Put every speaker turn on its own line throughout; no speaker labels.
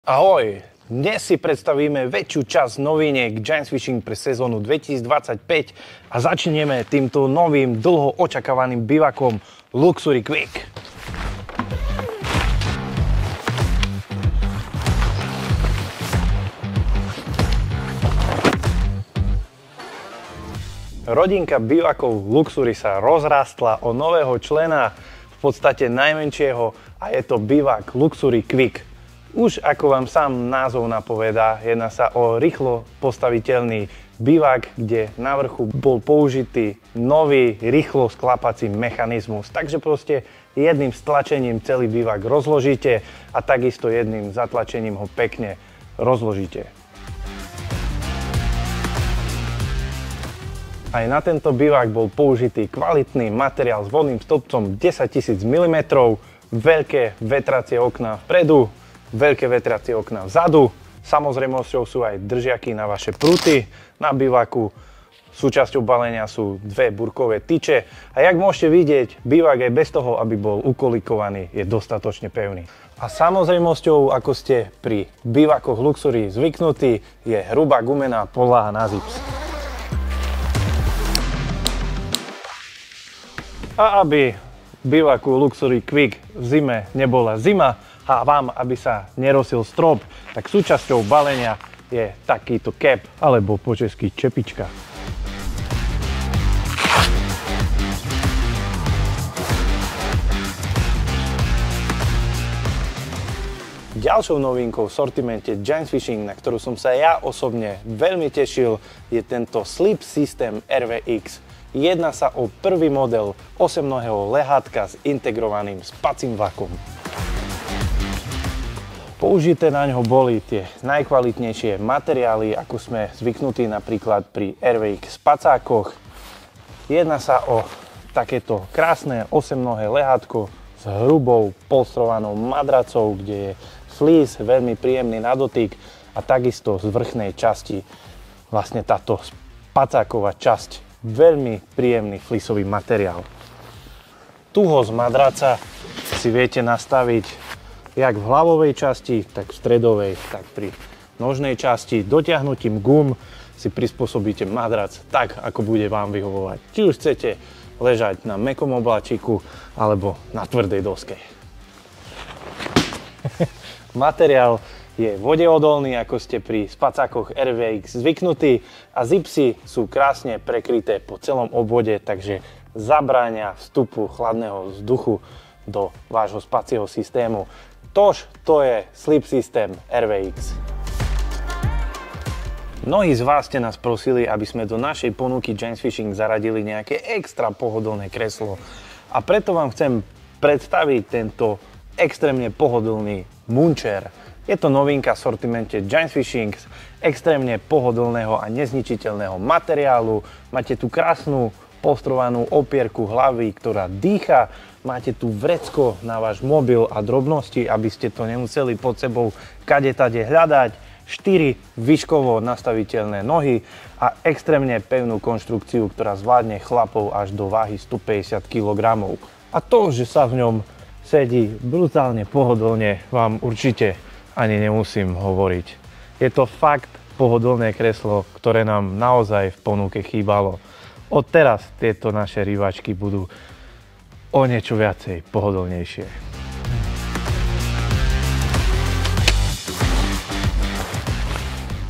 Ahoj! Dnes si predstavíme väčšiu časť noviniek Giants Fishing pre sezónu 2025 a začneme týmto novým, dlho očakávaným bivakom Luxury Quick. Rodinka bivakov Luxury sa rozrástla o nového člena, v podstate najmenšieho, a je to bivak Luxury Quick. Už ako vám sám názov napovedá, jedná sa o rýchlo postaviteľný bivak, kde na vrchu bol použitý nový rýchlo sklapací mechanizmus. Takže proste jedným stlačením celý bivak rozložíte a takisto jedným zatlačením ho pekne rozložíte. Aj na tento bivak bol použitý kvalitný materiál s vodným stĺpcom 10 000 mm, veľké vetracie okná vpredu, veľké vetracie okná vzadu. Samozrejmosťou sú aj držiaky na vaše pruty. Na bivaku súčasťou balenia sú dve burkové tyče. A jak môžete vidieť, bivak aj bez toho, aby bol ukolikovaný, je dostatočne pevný. A samozrejmosťou, ako ste pri bivakoch Luxury zvyknutí, je hrubá gumená podlaha na zips. A aby bivaku Luxury Quick v zime nebola zima a vám, aby sa nerosil strop, tak súčasťou balenia je takýto cap, alebo po česky čepička. Ďalšou novinkou v sortimente Giants Fishing, na ktorú som sa ja osobne veľmi tešil, je tento Slip System RVX. Jedná sa o prvý model 8-nohého lehátka s integrovaným spacím vakom. Použité na ňo boli tie najkvalitnejšie materiály, ako sme zvyknutí napríklad pri RVX spacákoch. Jedná sa o takéto krásne 8-nohé lehátko s hrubou polstrovanou madracou, kde je fleece veľmi príjemný na dotyk a takisto z vrchnej časti vlastne táto spacáková časť, veľmi príjemný fleeceový materiál. Tuhosť madraca si viete nastaviť jak v hlavovej časti, tak v stredovej, tak pri nožnej časti. Dotiahnutím gum si prispôsobíte madrac tak, ako bude vám vyhovovať. Či už chcete ležať na mäkkom obláčiku alebo na tvrdej doske. Materiál je vodeodolný, ako ste pri spacákoch RVX zvyknutí, a zipsy sú krásne prekryté po celom obvode, takže zabránia vstupu chladného vzduchu do vášho spacieho systému. Tož to je Slip System RVX. Mnohí z vás ste nás prosili, aby sme do našej ponuky Giants Fishing zaradili nejaké extra pohodlné kreslo. A preto vám chcem predstaviť tento extrémne pohodlný Muncher. Je to novinka v sortimente Giants Fishing z extrémne pohodlného a nezničiteľného materiálu. Máte tu krásnu postrovanú opierku hlavy, ktorá dýcha. Máte tu vrecko na váš mobil a drobnosti, aby ste to nemuseli pod sebou kadetade hľadať. 4 výškovo nastaviteľné nohy a extrémne pevnú konštrukciu, ktorá zvládne chlapov až do váhy 150 kg. A to, že sa v ňom sedí brutálne pohodlne, vám určite ani nemusím hovoriť. Je to fakt pohodlné kreslo, ktoré nám naozaj v ponuke chýbalo. Od teraz tieto naše rývačky budú o niečo viacej pohodlnejšie.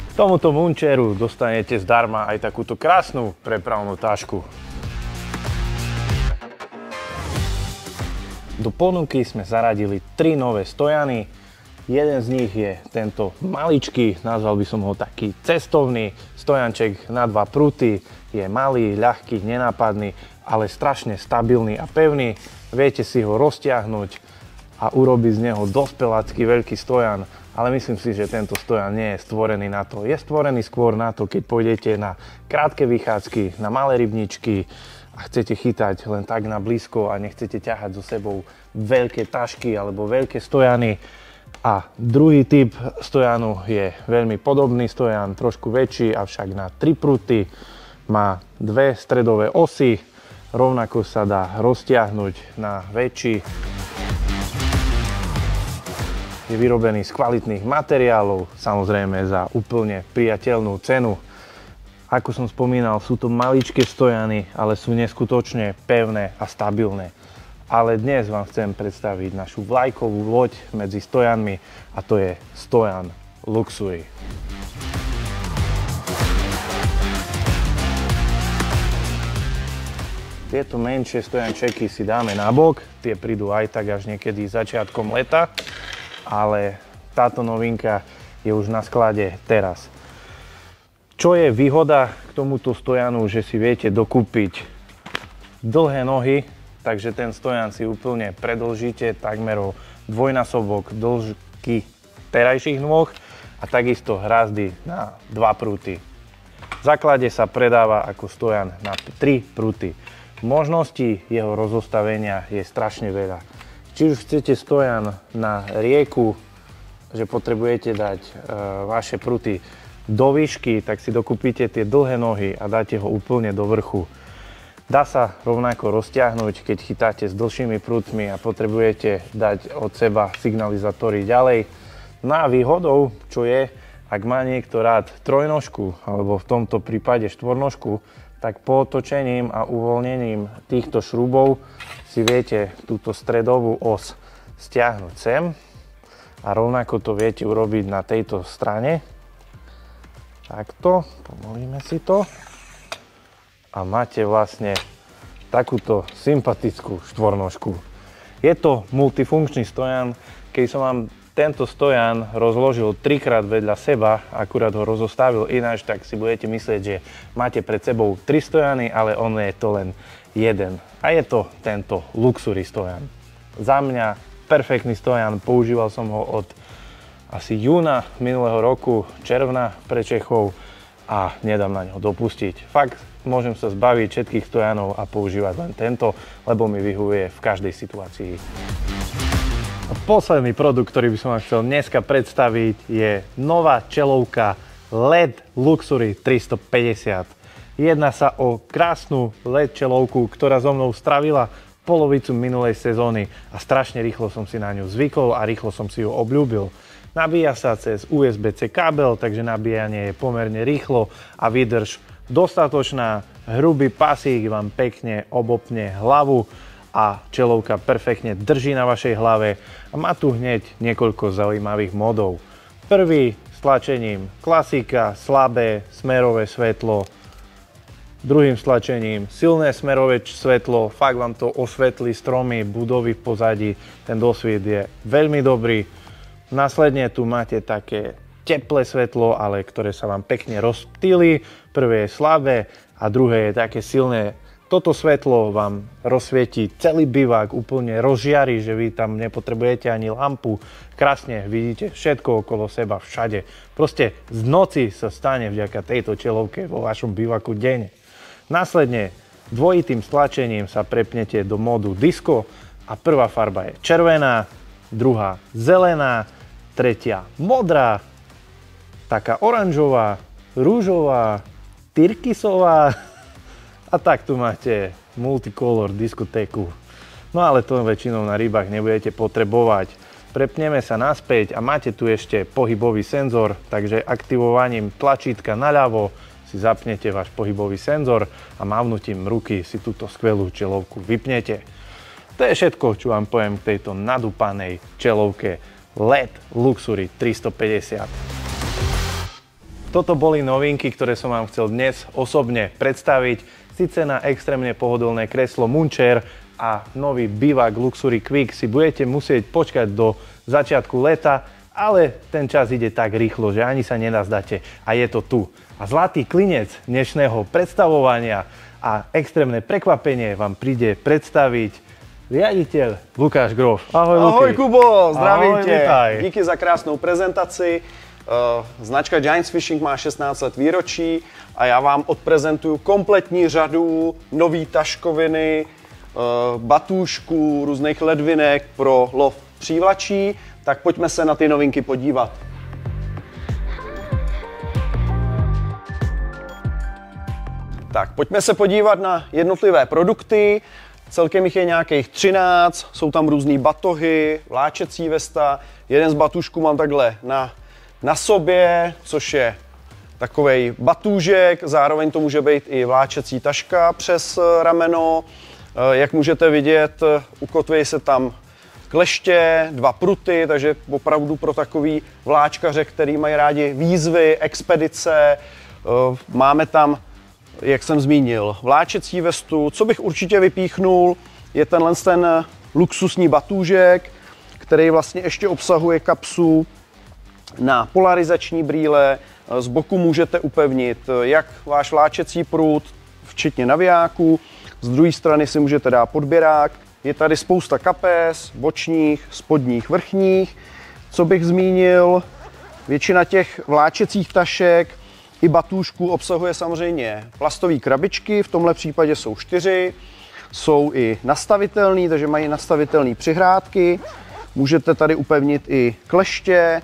K tomuto Muncheru dostanete zdarma aj takúto krásnu prepravnú tašku. Do ponuky sme zaradili 3 nové stojany. Jeden z nich je tento maličký, nazval by som ho taký cestovný stojanček na 2 pruty. Je malý, ľahký, nenápadný, ale strašne stabilný a pevný. Viete si ho roztiahnuť a urobiť z neho dospelácky veľký stojan, ale myslím si, že tento stojan nie je stvorený na to. Je stvorený skôr na to, keď pôjdete na krátke vychádzky, na malé rybničky a chcete chytať len tak na blízko a nechcete ťahať so sebou veľké tašky alebo veľké stojany. A druhý typ stojanu je veľmi podobný stojan, trošku väčší, avšak na 3 pruty. Má 2 stredové osy, rovnako sa dá roztiahnuť na väčší. je vyrobený z kvalitných materiálov, samozrejme za úplne priateľnú cenu. Ako som spomínal, sú to maličké stojany, ale sú neskutočne pevné a stabilné. Ale dnes vám chcem predstaviť našu vlajkovú loď medzi stojanmi a to je stojan Luxury. Tieto menšie stojančeky si dáme nabok, tie prídu aj tak až niekedy začiatkom leta, ale táto novinka je už na sklade teraz. Čo je výhoda k tomuto stojanu, že si viete dokúpiť dlhé nohy, takže ten stojan si úplne predĺžite takmer o dvojnásobok dĺžky terajších nôh a takisto hrazdy na 2 prúty. V základe sa predáva ako stojan na 3 prúty. Možností jeho rozostavenia je strašne veľa. Či už chcete stojan na rieku, že potrebujete dať vaše pruty do výšky, tak si dokúpite tie dlhé nohy a dáte ho úplne do vrchu. Dá sa rovnako roztiahnuť, keď chytáte s dlhšími prútmi a potrebujete dať od seba signalizátory ďalej. No a výhodou, čo je, ak má niekto rád trojnožku, alebo v tomto prípade štvornožku, tak po otočením a uvoľnením týchto šrubov si viete túto stredovú os stiahnuť sem a rovnako to viete urobiť na tejto strane. Takto, pomolíme si to a máte vlastne takúto sympatickú štvornožku. Je to multifunkčný stojan, keď som vám tento stojan rozložil 3-krát vedľa seba, akurát ho rozostavil ináč, tak si budete myslieť, že máte pred sebou 3 stojany, ale on je to len jeden. A je to tento Luxury stojan. Za mňa perfektný stojan, používal som ho od asi júna minulého roku, června pre Čechov a nedám na ňo dopustiť. Fakt, môžem sa zbaviť všetkých stojanov a používať len tento, lebo mi vyhovuje v každej situácii. Posledný produkt, ktorý by som vám chcel dneska predstaviť, je nová čelovka LED Luxury 350. Jedná sa o krásnu LED čelovku, ktorá so mnou stravila polovicu minulej sezóny a strašne rýchlo som si na ňu zvykol a rýchlo som si ju obľúbil. Nabíja sa cez USB-C kábel, takže nabíjanie je pomerne rýchlo a výdrž dostatočná. Hrubý pasík vám pekne obopne hlavu a čelovka perfektne drží na vašej hlave a má tu hneď niekoľko zaujímavých modov. Prvý s tlačením klasika, slabé smerové svetlo, druhým stlačením silné smerové svetlo, fakt vám to osvetlí stromy, budovy v pozadí, ten dosvit je veľmi dobrý. Následne tu máte také teplé svetlo, ale ktoré sa vám pekne rozptýli, prvé je slabé a druhé je také silné. Toto svetlo vám rozsvietí celý bivák, úplne rozžiari, že vy tam nepotrebujete ani lampu. Krásne vidíte všetko okolo seba, všade. Proste z noci sa stane vďaka tejto čelovke vo vašom bivaku deň. Následne dvojitým stlačením sa prepnete do módu Disco a prvá farba je červená, druhá zelená, tretia modrá, taká oranžová, rúžová, tyrkysová. A tak tu máte multicolor diskotéku. No ale to väčšinou na rybách nebudete potrebovať. Prepneme sa naspäť a máte tu ešte pohybový senzor, takže aktivovaním tlačítka naľavo si zapnete váš pohybový senzor a mávnutím ruky si túto skvelú čelovku vypnete. To je všetko, čo vám poviem k tejto nadúpanej čelovke LED Luxury 350. Toto boli novinky, ktoré som vám chcel dnes osobne predstaviť. Sice na extrémne pohodlné kreslo Muncher a nový bivák Luxury Quick si budete musieť počkať do začiatku leta, ale ten čas ide tak rýchlo, že ani sa nenazdáte a je to tu. A zlatý klinec dnešného predstavovania a extrémne prekvapenie vám príde predstaviť riaditeľ Lukáš Grof. Ahoj, Luky.
Ahoj Kubo, zdravím tě.
Vítaj.
Díky za krásnou prezentaci. Značka Giants Fishing má 16 let výročí a já vám odprezentuju kompletní řadu nový taškoviny, batůžků, různých ledvinek pro lov přívlačí. Tak pojďme se na ty novinky podívat. Tak, pojďme se podívat na jednotlivé produkty. Celkem jich je nějakých 13, jsou tam různý batohy, vláčecí vesta. Jeden z batušků mám takhle na sobě, což je takovej batůžek, zároveň to může být i vláčecí taška přes rameno. Jak můžete vidět, ukotví se tam kleště, 2 pruty, takže opravdu pro takový vláčkaře, který mají rádi výzvy, expedice. Máme tam, jak jsem zmínil, vláčecí vestu. Co bych určitě vypíchnul, je ten luxusní batůžek, který vlastně ještě obsahuje kapsu na polarizační brýle. Z boku můžete upevnit jak váš vláčecí prut, včetně navijáků. Z druhé strany si můžete dát podběrák. Je tady spousta kapes, bočních, spodních, vrchních. Co bych zmínil, většina těch vláčecích tašek i batůžků obsahuje samozřejmě plastové krabičky, v tomhle případě jsou 4. Jsou i nastavitelné, takže mají nastavitelné přihrádky. Můžete tady upevnit i kleště.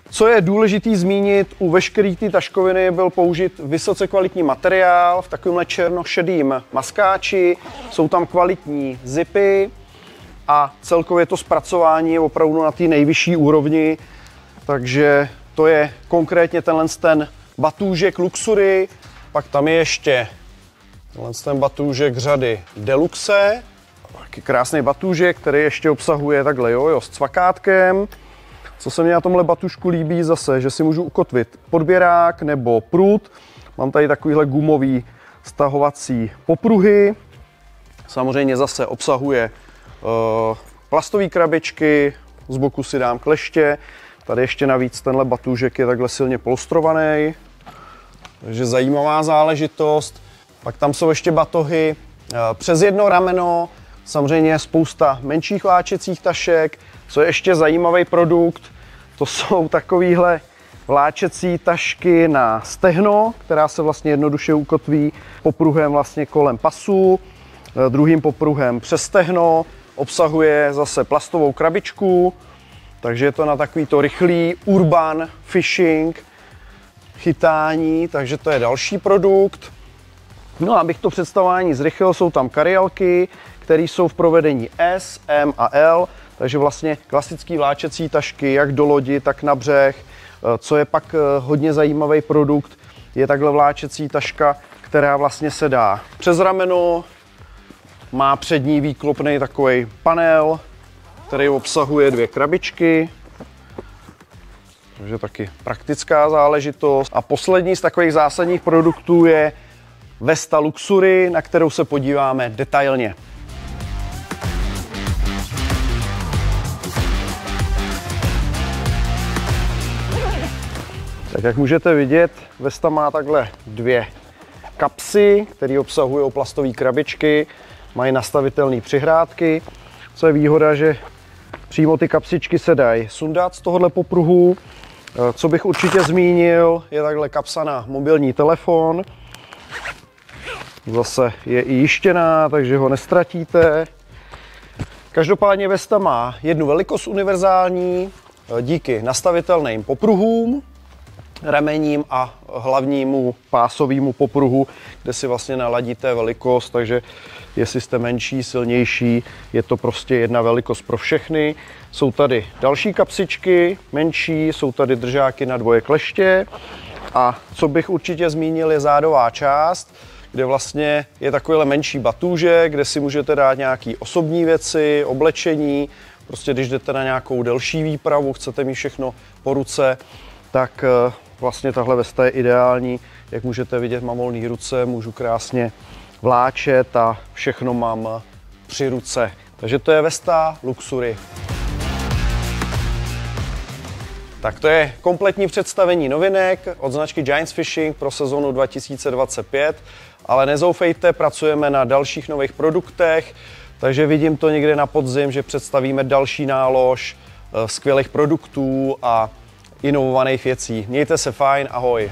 Co je důležité zmínit, u veškeré té taškoviny byl použit vysoce kvalitní materiál v takovémhle černošedým maskáči. Jsou tam kvalitní zipy a celkově to zpracování je opravdu na té nejvyšší úrovni. Takže to je konkrétně ten batůžek Luxury. Pak tam je ještě ten batůžek řady Deluxe. Taky krásný batůžek, který ještě obsahuje takhle jojo s cvakátkem. Co se mě na tomhle batušku líbí zase, že si můžu ukotvit podběrák nebo prut. Mám tady takovýhle gumový stahovací popruhy. Samozřejmě zase obsahuje plastové krabičky, z boku si dám kleště. Tady ještě navíc tenhle batůžek je takhle silně polstrovaný. Takže zajímavá záležitost. Pak tam jsou ještě batohy přes jedno rameno. Samozřejmě spousta menších vláčecích tašek. Co je ještě zajímavý produkt, to jsou takovýhle vláčecí tašky na stehno, která se vlastně jednoduše ukotví popruhem vlastně kolem pasu, druhým popruhem přes stehno, obsahuje zase plastovou krabičku, takže je to na takovýto rychlý urban fishing chytání, takže to je další produkt. No a abych to představování zrychlil, jsou tam karielky, které jsou v provedení S, M a L, takže vlastně klasické vláčecí tašky, jak do lodi, tak na břeh. Co je pak hodně zajímavý produkt, je takhle vláčecí taška, která vlastně se dá přes rameno, má přední výklopný takový panel, který obsahuje 2 krabičky, takže taky praktická záležitost. A poslední z takových zásadních produktů je vesta Luxury, na kterou se podíváme detailně. Tak jak můžete vidět, vesta má takhle 2 kapsy, které obsahují plastové krabičky, mají nastavitelné přihrádky. Co je výhoda, že přímo ty kapsičky se dají sundat z tohohle popruhu. Co bych určitě zmínil, je takhle kapsa na mobilní telefon. Zase je i jištěná, takže ho nestratíte. Každopádně vesta má jednu velikost univerzální díky nastavitelným popruhům, remením a hlavnímu pásovému popruhu, kde si vlastně naladíte velikost, takže jestli jste menší, silnější, je to prostě jedna velikost pro všechny. Jsou tady další kapsičky, menší, jsou tady držáky na 2 kleště a co bych určitě zmínil je zádová část, kde vlastně je takovýhle menší batůžek, kde si můžete dát nějaké osobní věci, oblečení, prostě když jdete na nějakou delší výpravu, chcete mít všechno po ruce, tak vlastně tahle vesta je ideální. Jak můžete vidět, mám volné ruce, můžu krásně vláčet a všechno mám při ruce. Takže to je vesta Luxury. Tak to je kompletní představení novinek od značky Giants Fishing pro sezonu 2025, ale nezoufejte, pracujeme na dalších nových produktech, takže vidím to někde na podzim, že představíme další nálož skvělých produktů a inovovaných věcí. Mějte se fajn, ahoj.